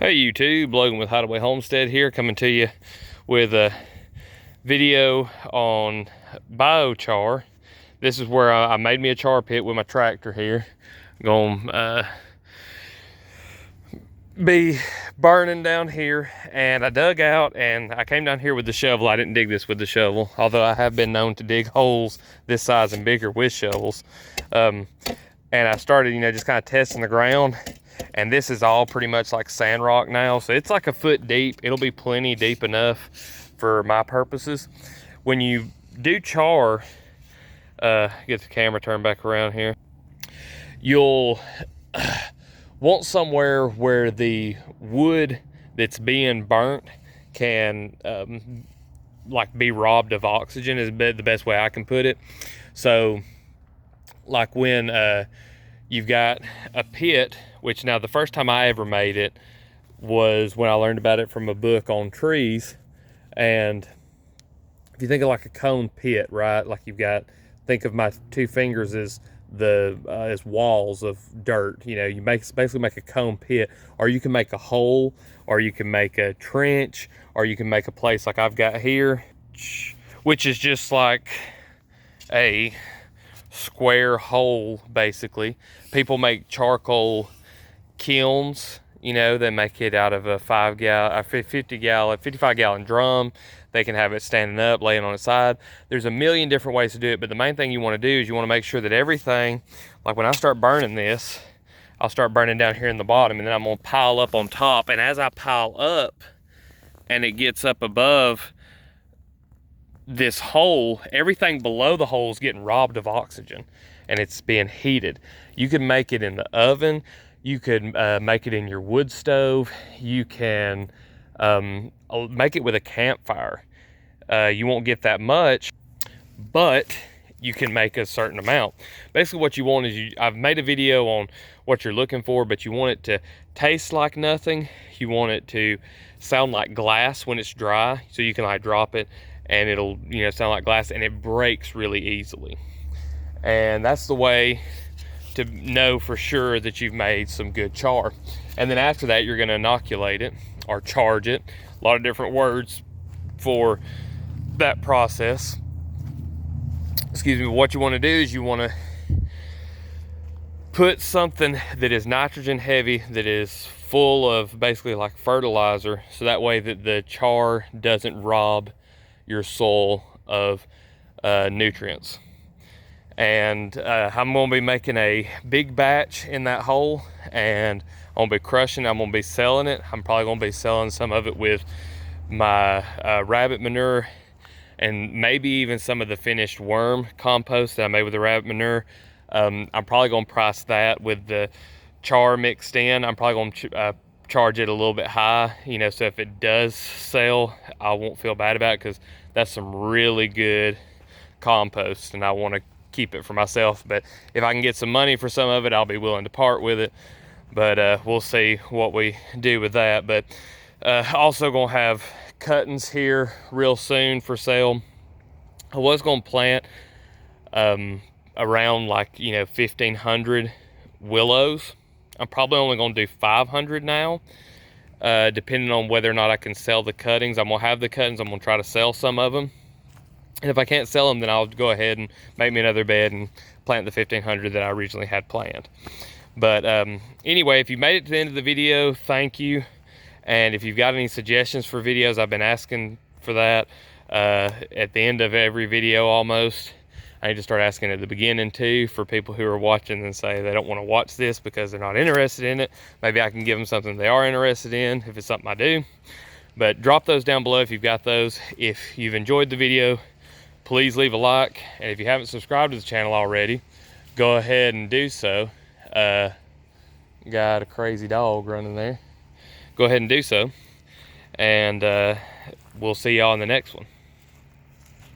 Hey YouTube, Logan with Hideaway Homestead here, coming to you with a video on biochar. This is where I made me a char pit with my tractor here. Gonna be burning down here, and I dug out and I came down here with the shovel. I didn't dig this with the shovel, although I have been known to dig holes this size and bigger with shovels. And I started, just kind of testing the ground. And this is all pretty much like sand rock now, so it's like a foot deep. It'll be plenty deep enough for my purposes. When you do char, get the camera turned back around here, you'll want somewhere where the wood that's being burnt can like be robbed of oxygen, is the best way I can put it. So like when you've got a pit, which now the first time I ever made it was when I learned about it from a book on trees. And if you think of like a cone pit, right? Like think of my two fingers as as walls of dirt. You basically make a cone pit, or you can make a hole, or you can make a trench, or you can make a place like I've got here, which is just like a square hole basically. People make charcoal kilns, they make it out of a 55 gallon drum. They can have it standing up, laying on its side. There's a million different ways to do it, but the main thing you want to do is you want to make sure that everything, like when I start burning this, I'll start burning down here in the bottom, and then I'm gonna pile up on top. And as I pile up and it gets up above this hole, everything below the hole is getting robbed of oxygen and it's being heated. You can make it in the oven, you could make it in your wood stove, you can make it with a campfire. You won't get that much, but you can make a certain amount. Basically what you want is, I've made a video on what you're looking for, but you want it to taste like nothing. You want it to sound like glass when it's dry, so you can like drop it and it'll sound like glass, and it breaks really easily. And that's the way to know for sure that you've made some good char. And then after that, you're going to inoculate it or charge it. A lot of different words for that process. Excuse me. What you want to do is you want to put something that is nitrogen heavy, that is full of basically like fertilizer, so that way that the char doesn't rob your soil of nutrients. And I'm going to be making a big batch in that hole, and I'm going to be crushing it. I'm going to be selling it. I'm probably going to be selling some of it with my rabbit manure, and maybe even some of the finished worm compost that I made with the rabbit manure. I'm probably going to price that with the char mixed in. I'm probably going to charge it a little bit high, so if it does sell, I won't feel bad about it, because that's some really good compost and I want to keep it for myself. But if I can get some money for some of it, I'll be willing to part with it. But we'll see what we do with that. But also gonna have cuttings here real soon for sale. I was gonna plant around like 1,500 willows. I'm probably only gonna do 500 now, depending on whether or not I can sell the cuttings. I'm gonna have the cuttings. I'm gonna try to sell some of them. And if I can't sell them, then I'll go ahead and make me another bed and plant the 1,500 that I originally had planned. But anyway, if you made it to the end of the video, thank you. And if you've got any suggestions for videos, I've been asking for that at the end of every video almost. I need to start asking at the beginning too, for people who are watching and say they don't want to watch this because they're not interested in it. Maybe I can give them something they are interested in if it's something I do. But drop those down below if you've got those. If you've enjoyed the video, please leave a like, and if you haven't subscribed to the channel already, go ahead and do so. Got a crazy dog running there. Go ahead and do so, and we'll see y'all in the next one.